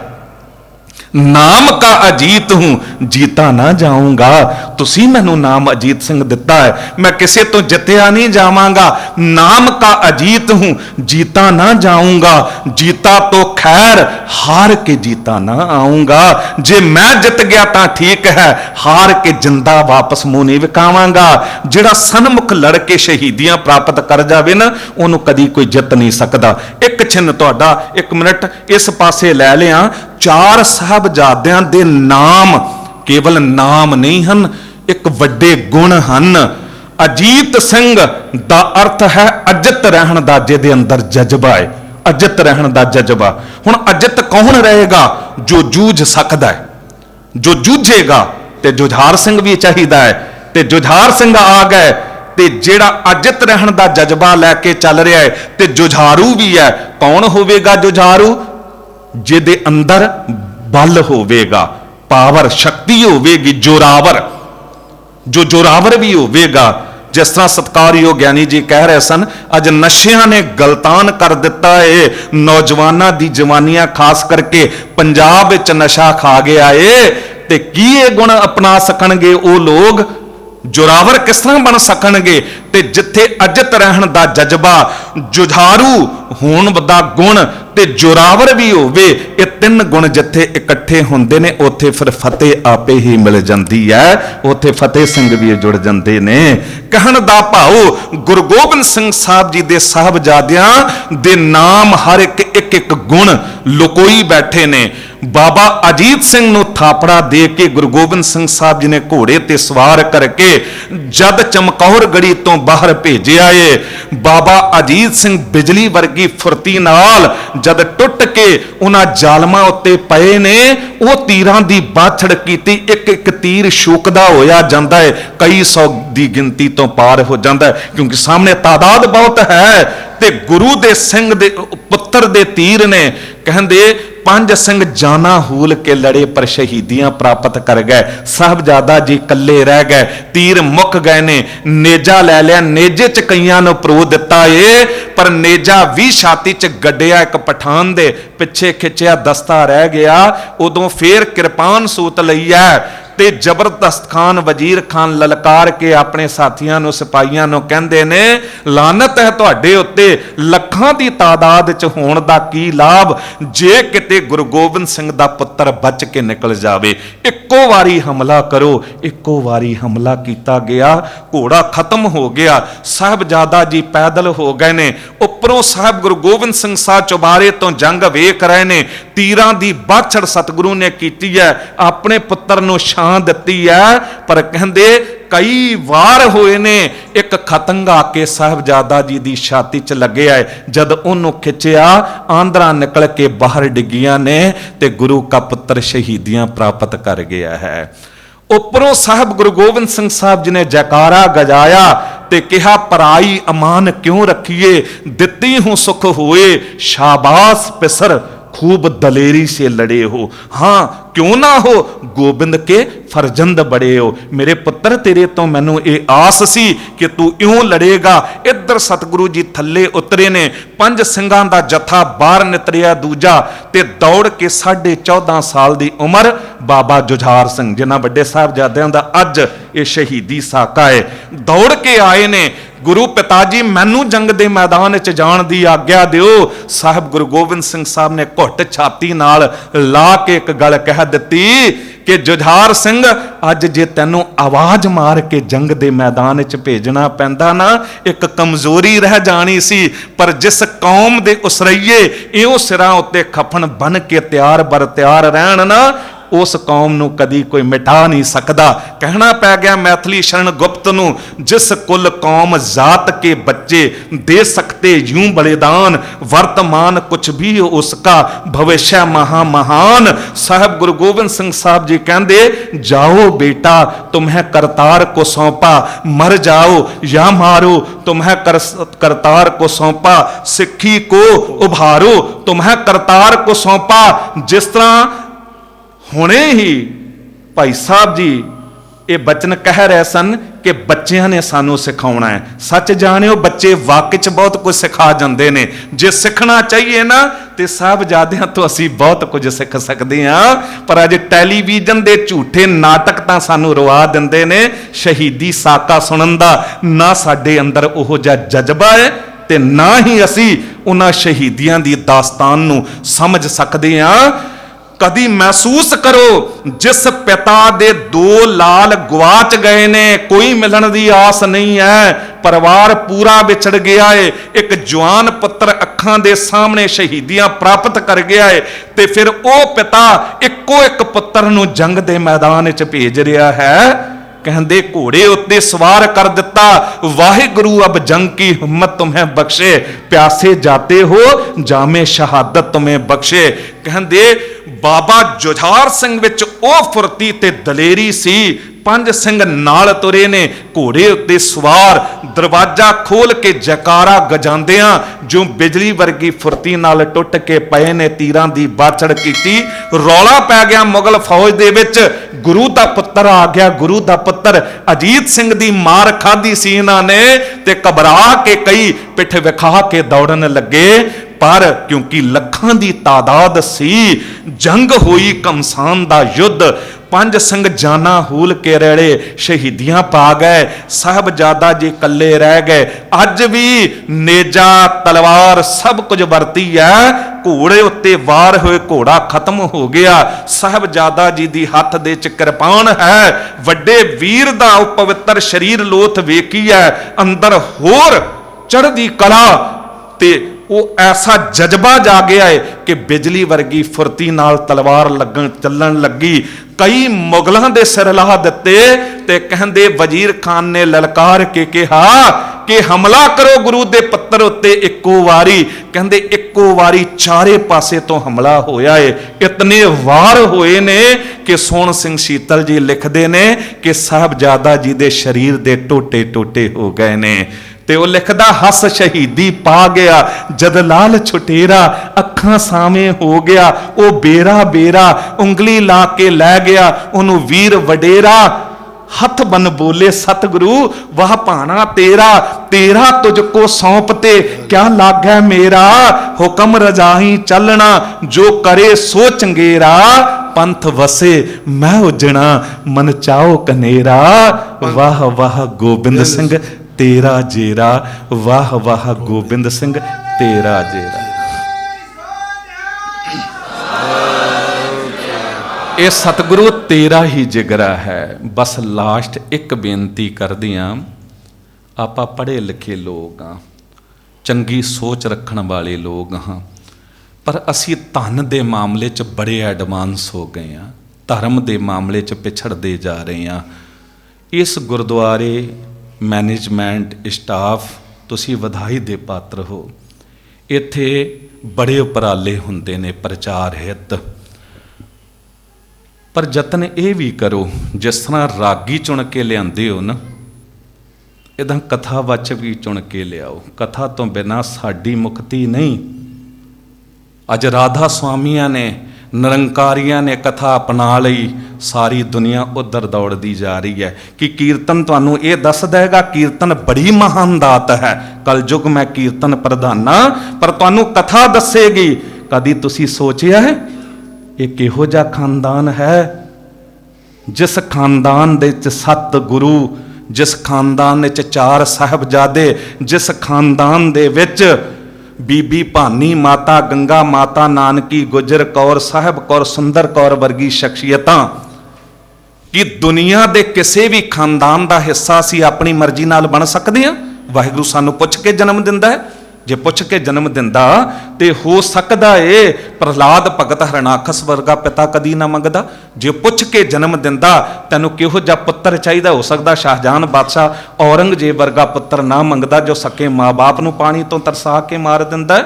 ਨਾਮ ਕਾ ਅਜੀਤ ਹੂੰ ਜੀਤਾ ਨਾ ਜਾਊਂਗਾ। ਤੁਸੀਂ ਮੈਨੂੰ ਨਾਮ ਅਜੀਤ ਸਿੰਘ ਦਿੱਤਾ ਹੈ, ਮੈਂ ਕਿਸੇ ਤੋਂ ਜਿੱਤਿਆ ਨਹੀਂ ਜਾਵਾਂਗਾ। ਨਾਮ ਕਾ ਅਜੀਤ ਹੂੰ ਜੀਤਾ ਨਾ ਜਾਊਂਗਾ, ਜੀਤਾ तो खैर हार के जीता ना आऊंगा, जे मैं जित गया तां ठीक है, हार के जिंदा वापस मुंह नहीं विकावांगा। जिहड़ा सन्मुख लड़ के शहीदियां प्राप्त कर जावे ना, ਉਹਨੂੰ कदी कोई जित नहीं सकदा। एक छिन्न तुहाडा 1 मिनट इस पासे लै लिया। 4 साहबजादियां दे नाम केवल नाम नहीं हन, एक वड्डे गुण हन। अजीत सिंह दा अर्थ है अजित रहन दा, जिहदे अंदर जज्बा है, अजित रहन दा जज्बा। हुण अजित कौन रहेगा? जो जूझ सकदा है, जो जूझेगा। ते जुझार सिंह भी चाहिदा है, ते जुझार सिंह आ गए ते जेड़ा अजित रहन दा जज्बा लैके चल रहा है ते जुझारू भी है। कौन होवेगा जुझारू? जिहदे अंदर बल होवेगा, पावर शक्ति होवेगी, जोरावर, जो जोरावर भी होवेगा। जिस तरह सत्कारयोग ज्ञानी जी कह रहे सन, अज नशियां ने गलतान कर दिता है नौजवानों दी जवानियां, खास करके पंजाब विच नशा खा गया है। ते की ये गुण अपना सकणगे वो लोग? जोरावर किस तरह बन सकणगे? ते जिथे अजित रहन दा जज्बा, जुझारू होण दा गुण ते जोरावर भी होवे, ये 3 गुण जिथे इकट्ठे हुंदे ने, उत्थे फिर फतेह आपे ही मिल जांदी है, उत्थे फतेह सिंह भी जुड़ जांदे ने। कहण दा भाव गुरु गोबिंद सिंह साहब जी दे साहबजादियां दे नाम हर एक गुण लुकोई बैठे ने। बाबा अजीत सिंह नूं थापड़ा दे के गुरु गोबिंद सिंह साहब जी ने घोड़े ते सवार करके जद चमकौर गढ़ी तो बाहर भेजिया है। बाबा अजीत सिंह बिजली वर्गी फुर्ती नाल जद टुट के उन्हां जालमां उत्ते पए ने, वो तीरां दी बाछड़ कीती, एक एक तीर शूकदा होया जांदा है, कई सौ दी गिनती तो पार हो जांदा है, क्योंकि सामने तादाद बहुत है। ते गुरु दे सिंह दे पुत्र दे तीर ने, कहंदे 5 सिंह जाना हूल के लड़े पर शहीदियां प्राप्त कर गए। साहबजादा जी कल्ले रह गए, तीर मुक गए ने। नेजा ले लिया, नेजे च कईयां नूं परो दिता है, पर नेजा भी छाती च गड्डिया एक पठान दे, पिछे खिंचिया दस्ता रह गया। उदों फिर किरपान सूत लई है ते जबरदस्त खान वजीर खान ललकार के अपने साथियों नूं, सिपाहियां नूं कहंदे ने, लानत है तुहाडे उत्ते, लखां दी तादाद च होण दा की लाभ जे किते गुरु गोबिंद सिंह दा पुत्तर बच के निकल जावे। इक्को वारी हमला करो। इक्को वारी हमला कीता गया, घोड़ा खत्म हो गया। साहबजादा जी पैदल हो गए ने। उपरों साहब गुरु गोबिंद सिंह साहब चौबारे तो जंग वेख रहे ने। तीरां दी बाछड़ सतगुरु ने कीती है, अपने पुत्तर नूं छां दित्ती है, पर कहंदे कई वार होए ने। एक खतंगा के साहबजादा जी दी छाती च लगे है, जद उन्होंने खिंचिया आंदरा निकल के बाहर डिगिया ने, ते गुरु का पुत्र शहीदियां प्राप्त कर गया है। उपरों साहब गुरु गोबिंद सिंह साहब जी ने जयकारा गजाया ते कहा, पराई अमान क्यों रखिए, दित्ती हूं सुख होए, शाबाश पिसर खूब दलेरी से लड़े हो। हां क्यों ना हो, गोबिंद के फरजंद बड़े हो। मेरे पुत्र तेरे तो मैनू ये आस सी कि तू इउं लड़ेगा। इधर सतगुरु जी थल्ले उतरे ने, 5 सिंघां दा जथा बाहर नितरिया दूजा, ते दौड़ के 14.5 साल दी उम्र बाबा जुझार सिंह, जिन्हां वड्डे साहबजादियां दा अज ये शहीदी साका है, दौड़ के आए ने। गुरु पिता जी मैनू जंग दे मैदान च जाण दी आग्या दिओ। साहब गुरु गोबिंद सिंह साहब ने घुट छाती नाल ला के एक गल कह दित्ती कि जुझार सिंह, अज जे तैनू आवाज मार के जंग दे मैदान च भेजना पैंदा ना, एक कमजोरी रह जानी सी, पर जिस कौम दे उसरइये इउं सिरां उत्ते खफन बन के तैयार बर तैयार रहण ना, उस कौम नूं कदी कोई मिटा नहीं सकदा। कहना पै गया मैथिली शरण गुप्त नूं, जिस कुल कौम जात के बच्चे दे सकते यूं बलिदान, वर्तमान कुछ भी हो उसका भविष्य महा महान। साहब गुरु गोबिंद सिंह साहब जी कहंदे, जाओ बेटा तुम्हें करतार को सौंपा, मर जाओ या मारो तुम्हें करतार को सौंपा, सिक्खी को उभारो तुम्हें करतार को सौंपा। जिस तरह हुणे ही भाई साहब जी ये बचन कह रहे सन कि बच्चियां ने सानू सिखाउणा है। सच जानियो बच्चे वाकई च बहुत कुछ सिखा जाते हैं। जे सीखना चाहिए ना तो साहबजादियां तो असी बहुत कुछ सीख सकते हाँ, पर अज टैलीविजन के झूठे नाटक तो सानू रुआ देंदे ने। शहीदी साका सुनन दा ना साडे अंदर ओहो जिहा जज्बा है, ਤੇ ਨਾ ਹੀ ਅਸੀਂ ਉਹਨਾਂ ਸ਼ਹੀਦੀਆਂ ਦੀ ਦਾਸਤਾਨ ਨੂੰ ਸਮਝ ਸਕਦੇ ਹਾਂ। ਕਦੀ ਮਹਿਸੂਸ ਕਰੋ, ਜਿਸ ਪਿਤਾ ਦੇ 2 ਲਾਲ ਗਵਾਚ ਗਏ ਨੇ, ਕੋਈ ਮਿਲਣ ਦੀ ਆਸ ਨਹੀਂ ਹੈ, ਪਰਿਵਾਰ ਪੂਰਾ ਵਿਛੜ ਗਿਆ ਏ, ਇੱਕ ਜਵਾਨ ਪੁੱਤਰ ਅੱਖਾਂ ਦੇ ਸਾਹਮਣੇ ਸ਼ਹੀਦੀਆਂ ਪ੍ਰਾਪਤ ਕਰ ਗਿਆ ਏ, ਤੇ ਫਿਰ ਉਹ ਪਿਤਾ ਇੱਕੋ ਇੱਕ ਪੁੱਤਰ ਨੂੰ ਜੰਗ ਦੇ ਮੈਦਾਨ ਵਿੱਚ ਭੇਜ ਰਿਹਾ ਹੈ। ਕਹਿੰਦੇ ਘੋੜੇ ਉੱਤੇ ਸਵਾਰ ਕਰ ਦਿੱਤਾ, ਵਾਹਿਗੁਰੂ ਅਬ ਜੰਗ ਕੀ ਹਿੰਮਤ ਤੁਮੇ ਬਖਸ਼ੇ, ਪਿਆਸੇ ਜਾਤੇ ਹੋ ਜਾਮੇ ਸ਼ਹਾਦਤ ਤੁਮੇ ਬਖਸ਼ੇ। ਕਹਿੰਦੇ ਬਾਬਾ ਜੁਝਾਰ ਸਿੰਘ ਵਿੱਚ ਉਹ ਫੁਰਤੀ ਤੇ ਦਲੇਰੀ ਸੀ। 5 ਸਿੰਘ ਨਾਲ ਤੁਰੇ ਨੇ, ਘੋੜੇ ਉੱਤੇ ਸਵਾਰ, ਦਰਵਾਜ਼ਾ ਖੋਲ ਕੇ ਜੈਕਾਰਾ ਗਜਾਉਂਦਿਆਂ ਜੋ ਬਿਜਲੀ ਵਰਗੀ ਫੁਰਤੀ ਨਾਲ ਟੁੱਟ ਕੇ ਪਏ ਨੇ, ਤੀਰਾਂ ਦੀ ਬਾਛੜ ਕੀਤੀ। ਰੌਲਾ ਪੈ ਗਿਆ ਮੁਗਲ ਫੌਜ ਦੇ ਵਿੱਚ, ਗੁਰੂ ਦਾ ਪੁੱਤਰ ਆ ਗਿਆ, ਗੁਰੂ ਦਾ ਪੁੱਤਰ। ਅਜੀਤ ਸਿੰਘ ਦੀ ਮਾਰ ਖਾਧੀ ਸੀ ਇਹਨਾਂ ਨੇ ਤੇ ਘਬਰਾ ਕੇ ਕਈ ਪਿੱਠ ਵਿਖਾ ਕੇ ਦੌੜਨ ਲੱਗੇ। ਪਰ ਕਿਉਂਕਿ ਲੱਖਾਂ ਦੀ ਤਾਦਾਦ ਸੀ, ਜੰਗ ਹੋਈ ਘਮਸਾਨ ਦਾ ਯੁੱਧ। 5 ਸਿੰਘ ਜਾਨਾਂ ਹੂਲ ਕੇ ਰੜੇ, ਸ਼ਹੀਦੀਆਂ ਪਾ ਗਏ, ਸਾਹਿਬਜ਼ਾਦਾ ਜੀ ਇਕੱਲੇ ਰਹਿ ਗਏ। ਅੱਜ ਵੀ ਨੇਜਾ ਤਲਵਾਰ ਸਭ ਕੁਝ ਵਰਤੀ ਹੈ, ਘੋੜੇ ਉੱਤੇ ਵਾਰ ਹੋਏ ਘੋੜਾ ਖਤਮ ਹੋ ਗਿਆ, ਸਾਹਿਬਜ਼ਾਦਾ ਜੀ ਦੀ ਹੱਥ ਦੇ ਚ ਕਿਰਪਾਨ ਹੈ। ਵੱਡੇ ਵੀਰ ਦਾ ਉਹ ਪਵਿੱਤਰ ਸਰੀਰ ਲੋਥ ਵੇਖੀ ਹੈ, ਅੰਦਰ ਹੋਰ ਚੜ੍ਹਦੀ ਕਲਾ ਤੇ ਉਹ ਐਸਾ ਜਜ਼ਬਾ ਜਾਗਿਆ ਹੈ ਕਿ ਬਿਜਲੀ ਵਰਗੀ ਫੁਰਤੀ ਨਾਲ ਤਲਵਾਰ ਚੱਲਣ ਲੱਗੀ। ਕਈ ਮੁਗਲਾਂ ਦੇ ਸਿਰ ਲਾਹ ਦਿੱਤੇ ਤੇ ਕਹਿੰਦੇ ਵਜ਼ੀਰ ਖਾਨ ਨੇ ਲਲਕਾਰ ਕੇ ਕਿਹਾ ਕਿ ਹਮਲਾ ਕਰੋ ਗੁਰੂ ਦੇ ਪੁੱਤਰ ਉੱਤੇ ਇੱਕੋ ਵਾਰੀ। ਕਹਿੰਦੇ ਇੱਕੋ ਵਾਰੀ ਚਾਰੇ ਪਾਸੇ ਤੋਂ ਹਮਲਾ ਹੋਇਆ ਏ। ਇਤਨੇ ਵਾਰ ਹੋਏ ਨੇ ਕਿ ਸੋਹਣ ਸਿੰਘ ਸ਼ੀਤਲ ਜੀ ਲਿਖਦੇ ਨੇ ਕਿ ਸਾਹਿਬਜ਼ਾਦਾ ਜੀ ਦੇ ਸਰੀਰ ਦੇ ਟੋਟੇ ਟੋਟੇ ਹੋ ਗਏ ਨੇ। ਤੇ ਉਹ ਲਿਖਦਾ, ਹੱਸ ਸ਼ਹੀਦੀ ਪਾ ਗਿਆ ਜਦ ਲਾਲ ਛੁਟੇਰਾ, ਅੱਖਾਂ ਸਾਵੇਂ ਹੋ ਗਿਆ ਉਹ ਬੇਰਾ ਬੇਰਾ, ਉਂਗਲੀ ਲਾ ਕੇ ਲੈ ਗਿਆ ਉਹਨੂੰ ਵੀਰ ਵਡੇਰਾ। ਹੱਥ ਬਨ ਬੋਲੇ ਸਤਿਗੁਰੂ ਵਾਹ ਭਾਣਾ ਤੇਰਾ, ਤੇਰਾ ਤੁਝ ਕੋ ਸੌਂਪਤੇ ਕਿਆ ਲਾਗੈ ਮੇਰਾ, ਹੁਕਮ ਰਜਾਈ ਚੱਲਣਾ ਜੋ ਕਰੇ ਸੋ ਚੰਗੇਰਾ, ਪੰਥ ਵਸੇ ਮੈਂ ਉਜਣਾ ਮਨ ਚਾਓ ਕਨੇਰਾ, ਵਾਹ ਵਾਹ ਗੋਬਿੰਦ ਸਿੰਘ ਤੇਰਾ ਜੇਰਾ, ਵਾਹ ਵਾਹ ਗੋਬਿੰਦ ਸਿੰਘ ਤੇਰਾ ਜੇਰਾ। ਇਹ ਸਤਿਗੁਰੂ ਤੇਰਾ ਹੀ ਜਿਗਰਾ ਹੈ। ਬਸ ਲਾਸਟ ਇੱਕ ਬੇਨਤੀ ਕਰਦਿਆਂ, ਆਪਾਂ ਪੜ੍ਹੇ ਲਿਖੇ ਲੋਕ ਹਾਂ, ਚੰਗੀ ਸੋਚ ਰੱਖਣ ਵਾਲੇ ਲੋਕ ਹਾਂ, ਪਰ ਅਸੀਂ ਧਨ ਦੇ ਮਾਮਲੇ 'ਚ ਬੜੇ ਐਡਵਾਂਸ ਹੋ ਗਏ ਹਾਂ, ਧਰਮ ਦੇ ਮਾਮਲੇ 'ਚ ਪਿਛੜਦੇ ਜਾ ਰਹੇ ਹਾਂ। ਇਸ ਗੁਰਦੁਆਰੇ ਮੈਨੇਜਮੈਂਟ ਸਟਾਫ ਤੁਸੀਂ ਵਧਾਈ ਦੇ ਪਾਤਰ ਹੋ। ਇੱਥੇ ਬੜੇ ਉਪਰਾਲੇ ਹੁੰਦੇ ਨੇ ਪ੍ਰਚਾਰ ਹਿੱਤ, ਪਰ ਯਤਨ ਇਹ ਵੀ ਕਰੋ ਜਿਸ ਤਰ੍ਹਾਂ ਰਾਗੀ ਚੁਣ ਕੇ ਲਿਆਂਦੇ ਹੋ ਨਾ, ਇਦਾਂ ਕਥਾ ਵਾਚਕ ਵੀ ਚੁਣ ਕੇ ਲਿਆਓ। ਕਥਾ ਤੋਂ ਬਿਨਾਂ ਸਾਡੀ ਮੁਕਤੀ ਨਹੀਂ। ਅੱਜ ਰਾਧਾ ਸੁਆਮੀਆਂ ਨੇ, ਨਿਰੰਕਾਰੀਆਂ ਨੇ ਕਥਾ ਅਪਣਾ ਲਈ, ਸਾਰੀ ਦੁਨੀਆ ਉਧਰ ਦੌੜਦੀ ਜਾ ਰਹੀ ਹੈ। ਕਿ ਕੀਰਤਨ ਤੁਹਾਨੂੰ ਇਹ ਦੱਸ ਦੇਗਾ ਕੀਰਤਨ ਬੜੀ ਮਹਾਨ ਦਾਤ ਹੈ, ਕਲਯੁਗ ਮੈਂ ਕੀਰਤਨ ਪ੍ਰਧਾਨਾ, ਪਰ ਤੁਹਾਨੂੰ ਕਥਾ ਦੱਸੇਗੀ। ਕਦੀ ਤੁਸੀਂ ਸੋਚਿਆ ਹੈ ਇਹ ਕਿਹੋ ਜਿਹਾ ਖਾਨਦਾਨ ਹੈ, ਜਿਸ ਖਾਨਦਾਨ ਦੇ ਵਿੱਚ 7 ਗੁਰੂ, ਜਿਸ ਖਾਨਦਾਨ ਵਿੱਚ 4 ਸਾਹਿਬਜ਼ਾਦੇ, ਜਿਸ ਖਾਨਦਾਨ ਦੇ ਵਿੱਚ ਬੀਬੀ ਭਾਨੀ ਮਾਤਾ, ਗੰਗਾ ਮਾਤਾ, ਨਾਨਕੀ, ਗੁਜਰ ਕੌਰ, ਸਾਹਿਬ ਕੌਰ, ਸੁੰਦਰ ਕੌਰ ਵਰਗੀ ਸ਼ਖਸੀਅਤਾਂ। ਕਿ ਦੁਨੀਆ ਦੇ ਕਿਸੇ ਵੀ ਖਾਨਦਾਨ ਦਾ ਹਿੱਸਾ ਅਸੀਂ ਆਪਣੀ ਮਰਜ਼ੀ ਨਾਲ ਬਣ ਸਕਦੇ ਹਾਂ? ਵਾਹਿਗੁਰੂ ਸਾਨੂੰ ਪੁੱਛ ਕੇ ਜਨਮ ਦਿੰਦਾ ਹੈ। ਜੇ ਪੁੱਛ ਕੇ ਜਨਮ ਦਿੰਦਾ ਤੇ ਹੋ ਸਕਦਾ ਏ ਪ੍ਰਹਲਾਦ ਭਗਤ ਹਰਨਾਖਸ ਵਰਗਾ ਪਿਤਾ ਕਦੀ ਨਾ ਮੰਗਦਾ। ਜੇ ਪੁੱਛ ਕੇ ਜਨਮ ਦਿੰਦਾ ਤੈਨੂੰ ਕਿਹੋ ਜਿਹਾ ਪੁੱਤਰ ਚਾਹੀਦਾ, ਹੋ ਸਕਦਾ ਸ਼ਾਹਜਹਾਨ ਬਾਦਸ਼ਾਹ ਔਰੰਗਜ਼ੇਬ ਵਰਗਾ ਪੁੱਤਰ ਨਾ ਮੰਗਦਾ ਜੋ ਸਕੇ ਮਾਂ-ਬਾਪ ਨੂੰ ਪਾਣੀ ਤੋਂ ਤਰਸਾ ਕੇ ਮਾਰ ਦਿੰਦਾ।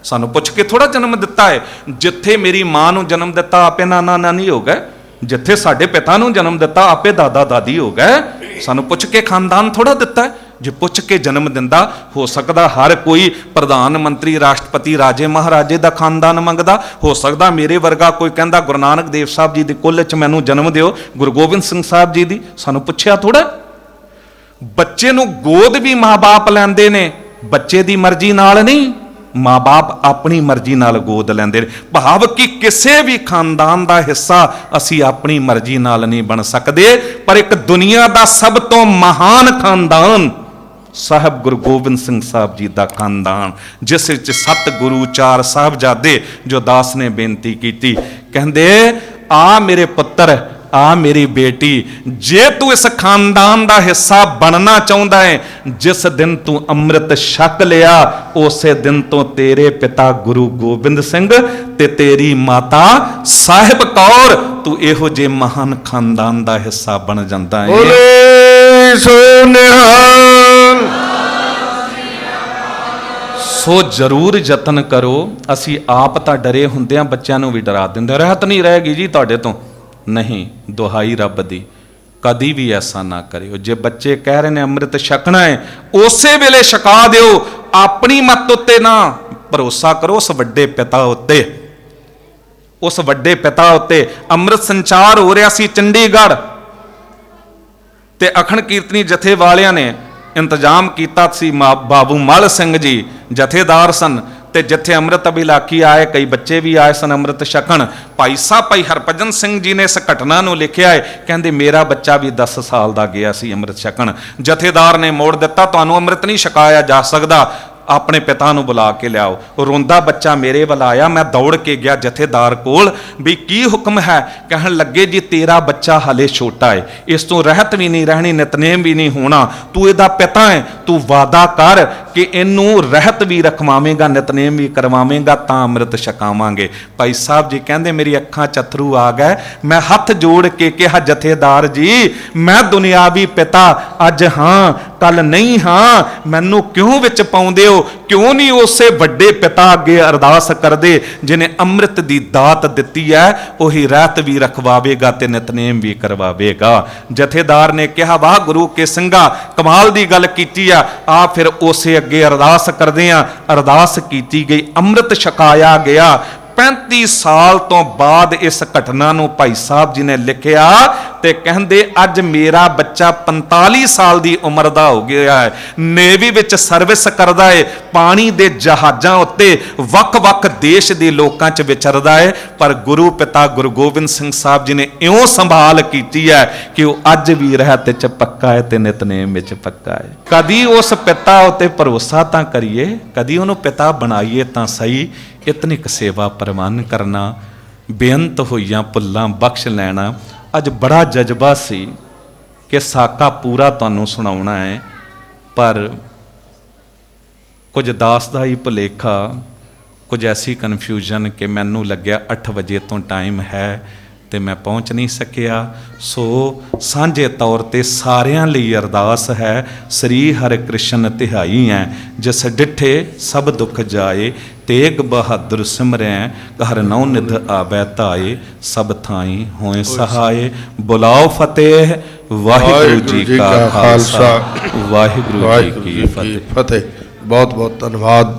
ਸਾਨੂੰ ਪੁੱਛ ਕੇ ਥੋੜਾ ਜਨਮ ਦਿੱਤਾ ਹੈ। ਜਿੱਥੇ ਮੇਰੀ ਮਾਂ ਨੂੰ ਜਨਮ ਦਿੱਤਾ ਆਪੇ ਨਾਨਾ ਨਾਨੀ ਹੋ ਗਏ, ਜਿੱਥੇ ਸਾਡੇ ਪਿਤਾ ਨੂੰ ਜਨਮ ਦਿੱਤਾ ਆਪੇ ਦਾਦਾ ਦਾਦੀ ਹੋ ਗਏ। ਸਾਨੂੰ ਪੁੱਛ ਕੇ ਖਾਨਦਾਨ ਥੋੜਾ ਦਿੱਤਾ ਹੈ। ਜੇ ਪੁੱਛ ਕੇ ਜਨਮ ਦਿੰਦਾ, ਹੋ ਸਕਦਾ ਹਰ ਕੋਈ ਪ੍ਰਧਾਨ ਮੰਤਰੀ, ਰਾਸ਼ਟਰਪਤੀ, ਰਾਜੇ ਮਹਾਰਾਜੇ ਦਾ ਖਾਨਦਾਨ ਮੰਗਦਾ। ਹੋ ਸਕਦਾ ਮੇਰੇ ਵਰਗਾ ਕੋਈ ਕਹਿੰਦਾ ਗੁਰੂ ਨਾਨਕ ਦੇਵ ਸਾਹਿਬ ਜੀ ਦੇ ਕੁੱਲ 'ਚ ਮੈਨੂੰ ਜਨਮ ਦਿਓ, ਗੁਰੂ ਗੋਬਿੰਦ ਸਿੰਘ ਸਾਹਿਬ ਜੀ ਦੀ। ਸਾਨੂੰ ਪੁੱਛਿਆ ਥੋੜਾ। ਬੱਚੇ ਨੂੰ ਗੋਦ ਵੀ ਮਾਂ-ਬਾਪ ਲੈਂਦੇ ਨੇ, ਬੱਚੇ ਦੀ ਮਰਜ਼ੀ ਨਾਲ ਨਹੀਂ, ਮਾਂ-ਬਾਪ ਆਪਣੀ ਮਰਜ਼ੀ ਨਾਲ ਗੋਦ ਲੈਂਦੇ ਨੇ। ਭਾਵ ਕਿ ਕਿਸੇ ਵੀ ਖਾਨਦਾਨ ਦਾ ਹਿੱਸਾ ਅਸੀਂ ਆਪਣੀ ਮਰਜ਼ੀ ਨਾਲ ਨਹੀਂ ਬਣ ਸਕਦੇ। ਪਰ ਇੱਕ ਦੁਨੀਆ ਦਾ ਸਭ ਤੋਂ ਮਹਾਨ ਖਾਨਦਾਨ ਸਾਹਿਬ ਗੁਰੂ ਗੋਬਿੰਦ ਸਿੰਘ ਸਾਹਿਬ ਜੀ ਦਾ ਖਾਨਦਾਨ, ਜਿਸ ਵਿੱਚ 7 ਗੁਰੂ 4 ਸਾਹਿਬਜ਼ਾਦੇ। ਜੋ ਦਾਸ ਨੇ ਬੇਨਤੀ ਕੀਤੀ, ਕਹਿੰਦੇ ਆ ਮੇਰੇ ਪੁੱਤਰ, ਆ ਮੇਰੀ ਬੇਟੀ, ਜੇ ਤੂੰ ਇਸ ਖਾਨਦਾਨ ਦਾ ਹਿੱਸਾ ਬਣਨਾ ਚਾਹੁੰਦਾ ਹੈ, ਜਿਸ ਦਿਨ ਤੂੰ ਅੰਮ੍ਰਿਤ ਛਕ ਲਿਆ ਉਸੇ ਦਿਨ ਤੋਂ ਤੇਰੇ ਪਿਤਾ ਗੁਰੂ ਗੋਬਿੰਦ ਸਿੰਘ ਤੇ ਤੇਰੀ ਮਾਤਾ ਸਾਹਿਬ ਕੌਰ, ਤੂੰ ਇਹੋ ਜਿਹੇ ਮਹਾਨ ਖਾਨਦਾਨ ਦਾ ਹਿੱਸਾ ਬਣ ਜਾਂਦਾ ਹੈ। ਬੋਲੇ ਸੋ ਨਿਹਾਲ। ਸੋ ਜ਼ਰੂਰ ਯਤਨ ਕਰੋ। ਅਸੀਂ ਆਪ ਤਾਂ ਡਰੇ ਹੁੰਦੇ ਆ, ਬੱਚਿਆਂ ਨੂੰ ਵੀ ਡਰਾ ਦਿੰਦੇ, ਰਹਿਤ ਨਹੀਂ ਰਹੇਗੀ ਜੀ ਤੁਹਾਡੇ ਤੋਂ। ਨਹੀਂ, ਦੁਹਾਈ ਰੱਬ ਦੀ, ਕਦੀ ਵੀ ਐਸਾ ਨਾ ਕਰਿਓ। ਜੇ ਬੱਚੇ ਕਹਿ ਰਹੇ ਨੇ ਅੰਮ੍ਰਿਤ ਛਕਣਾ ਹੈ, ਉਸੇ ਵੇਲੇ ਛਕਾ ਦਿਓ। ਆਪਣੀ ਮੱਤ ਉੱਤੇ ਨਾ ਭਰੋਸਾ ਕਰੋ, ਉਸ ਵੱਡੇ ਪਿਤਾ ਉੱਤੇ, ਉਸ ਵੱਡੇ ਪਿਤਾ ਉੱਤੇ। ਅੰਮ੍ਰਿਤ ਸੰਚਾਰ ਹੋ ਰਿਹਾ ਸੀ ਚੰਡੀਗੜ੍ਹ, ਤੇ ਅਖੰਡ ਕੀਰਤਨੀ ਜਥੇ ਵਾਲਿਆਂ ਨੇ ਇੰਤਜ਼ਾਮ ਕੀਤਾ ਸੀ। ਬਾਬੂ ਮਲ ਸਿੰਘ ਜੀ ਜਥੇਦਾਰ ਸਨ, ਤੇ ਜਿੱਥੇ ਅੰਮ੍ਰਿਤ ਅਭਿਲਾਖੀ ਆਏ, ਕਈ ਬੱਚੇ ਵੀ ਆਏ ਸਨ ਅੰਮ੍ਰਿਤ ਛਕਣ। ਭਾਈ ਸਾਹਿਬ ਭਾਈ ਹਰਭਜਨ ਸਿੰਘ ਜੀ ਨੇ ਇਸ ਘਟਨਾ ਨੂੰ ਲਿਖਿਆ ਹੈ, ਕਹਿੰਦੇ ਮੇਰਾ ਬੱਚਾ ਵੀ 10 ਸਾਲ ਦਾ ਗਿਆ ਸੀ ਅੰਮ੍ਰਿਤ ਛਕਣ। ਜਥੇਦਾਰ ਨੇ ਮੋੜ ਦਿੱਤਾ, ਤੁਹਾਨੂੰ ਅੰਮ੍ਰਿਤ ਨਹੀਂ ਛਕਾਇਆ ਜਾ ਸਕਦਾ, ਆਪਣੇ ਪਿਤਾ ਨੂੰ ਬੁਲਾ ਕੇ ਲਿਆਓ। ਰੋਂਦਾ ਬੱਚਾ ਮੇਰੇ ਵੱਲ ਆਇਆ, ਮੈਂ ਦੌੜ ਕੇ ਗਿਆ ਜਥੇਦਾਰ ਕੋਲ, ਵੀ ਕੀ ਹੁਕਮ ਹੈ? ਕਹਿਣ ਲੱਗੇ ਜੀ ਤੇਰਾ ਬੱਚਾ ਹਲੇ ਛੋਟਾ ਹੈ, ਇਸ ਤੋਂ ਰਹਿਤ ਵੀ ਨਹੀਂ ਰਹਿਣੀ, ਨਿਤਨੇਮ ਵੀ ਨਹੀਂ ਹੋਣਾ, ਤੂੰ ਇਹਦਾ ਪਿਤਾ ਹੈ, ਤੂੰ ਵਾਅਦਾ ਕਰ ਕਿ ਇਹਨੂੰ ਰਹਿਤ ਵੀ ਰਖਵਾਵੇਂਗਾ, ਨਿਤਨੇਮ ਵੀ ਕਰਵਾਵੇਂਗਾ, ਤਾਂ ਅੰਮ੍ਰਿਤ ਛਕਾਵਾਂਗੇ। ਭਾਈ ਸਾਹਿਬ ਜੀ ਕਹਿੰਦੇ ਮੇਰੀ ਅੱਖਾਂ 'ਚ ਅੱਥਰੂ ਆ ਗਏ। ਮੈਂ ਹੱਥ ਜੋੜ ਕੇ ਕਿਹਾ, ਜਥੇਦਾਰ ਜੀ ਮੈਂ ਦੁਨਿਆਵੀ ਪਿਤਾ ਅੱਜ ਹਾਂ, ਕੱਲ ਨਹੀਂ ਹਾਂ, ਮੈਨੂੰ ਕਿਉਂ ਵਿੱਚ ਪਾਉਂਦੇ ਹੋ? ਕਿਉਂ ਨਹੀਂ ਉਸੇ ਵੱਡੇ ਪਿਤਾ ਅੱਗੇ ਅਰਦਾਸ ਕਰਦੇ ਜਿਨੇ ਅੰਮ੍ਰਿਤ ਦੀ ਦਾਤ ਦਿੱਤੀ ਹੈ, ਉਹੀ ਰਹਿਤ ਵੀ ਰਖਵਾਵੇਗਾ ਤੇ ਨਿਤਨੇਮ ਵੀ ਕਰਵਾਵੇਗਾ। ਜਥੇਦਾਰ ਨੇ ਕਿਹਾ, ਵਾਹ ਗੁਰੂ ਕੇ ਸਿੰਘਾ, ਕਮਾਲ ਦੀ ਗੱਲ ਕੀਤੀ ਆ ਫਿਰ ਉਸੇ ਅੱਗੇ ਅਰਦਾਸ ਕਰਦੇ ਆ। ਅਰਦਾਸ ਕੀਤੀ ਗਈ, ਅੰਮ੍ਰਿਤ ਛਕਾਇਆ ਗਿਆ। 35 ਸਾਲ ਤੋਂ ਬਾਅਦ ਇਸ ਘਟਨਾ ਨੂੰ ਭਾਈ ਸਾਹਿਬ ਜੀ ਨੇ ਲਿਖਿਆ, ਤੇ ਕਹਿੰਦੇ ਅੱਜ ਮੇਰਾ ਬੱਚਾ 45 ਸਾਲ ਦੀ ਉਮਰ ਦਾ ਹੋ ਗਿਆ ਹੈ, ਨੇਵੀ ਵਿੱਚ ਸਰਵਿਸ ਕਰਦਾ ਹੈ, ਪਾਣੀ ਦੇ ਜਹਾਜ਼ਾਂ ਉੱਤੇ ਵੱਖ-ਵੱਖ ਦੇਸ਼ ਦੇ ਲੋਕਾਂ 'ਚ ਵਿਚਰਦਾ ਹੈ। ਪਰ ਗੁਰੂ ਪਿਤਾ ਗੁਰੂ ਗੋਬਿੰਦ ਸਿੰਘ ਸਾਹਿਬ ਜੀ ਨੇ ਇਉਂ ਸੰਭਾਲ ਕੀਤੀ ਹੈ ਕਿ ਉਹ ਅੱਜ ਵੀ ਰਹਿਤ 'ਚ ਪੱਕਾ ਹੈ ਤੇ ਨਿਤਨੇਮ ਵਿੱਚ ਪੱਕਾ ਹੈ। ਕਦੀ ਉਸ ਪਿਤਾ ਉੱਤੇ ਭਰੋਸਾ ਤਾਂ ਕਰੀਏ, ਕਦੀ ਉਹਨੂੰ ਪਿਤਾ ਬਣਾਈਏ ਤਾਂ ਸਹੀ। ਇਤਨਿਕ ਸੇਵਾ ਪ੍ਰਵਾਨ ਕਰਨਾ, ਬੇਅੰਤ ਹੋਈਆਂ ਭੁੱਲਾਂ ਬਖਸ਼ ਲੈਣਾ। ਅੱਜ ਬੜਾ ਜਜ਼ਬਾ ਸੀ ਕਿ ਸਾਕਾ ਪੂਰਾ ਤੁਹਾਨੂੰ ਸੁਣਾਉਣਾ ਹੈ, ਪਰ ਕੁਝ ਦਾਸ ਦਾ ਹੀ ਭੁਲੇਖਾ, ਕੁਝ ਐਸੀ ਕਨਫਿਊਜ਼ਨ ਕਿ ਮੈਨੂੰ ਲੱਗਿਆ 8 ਵਜੇ ਤੋਂ ਟਾਈਮ ਹੈ ਤੇ ਮੈਂ ਪਹੁੰਚ ਨਹੀਂ ਸਕਿਆ। ਸੋ ਸਾਂਝੇ ਤੌਰ ਤੇ ਸਾਰਿਆਂ ਲਈ ਅਰਦਾਸ ਹੈ, ਸ੍ਰੀ ਹਰਿ ਕ੍ਰਿਸ਼ਨ ਤਿਹਾਈ ਹੈ, ਜਿਸ ਡਿਠੇ ਸਭ ਦੁੱਖ ਜਾਏ, ਤੇਗ ਬਹਾਦਰ ਸਿਮਰੈ, ਹਰ ਨਉ ਨਿਧ ਆਵੈ ਧਾਏ, ਸਭ ਥਾਈ ਹੋਏ ਸਹਾਏ। ਬੁਲਾਓ ਫਤਿਹ, ਵਾਹਿਗੁਰੂ ਜੀ ਕਾ ਖਾਲਸਾ, ਵਾਹਿਗੁਰੂ ਜੀ ਕੀ ਫਤਿਹ। ਬਹੁਤ ਬਹੁਤ ਧੰਨਵਾਦ।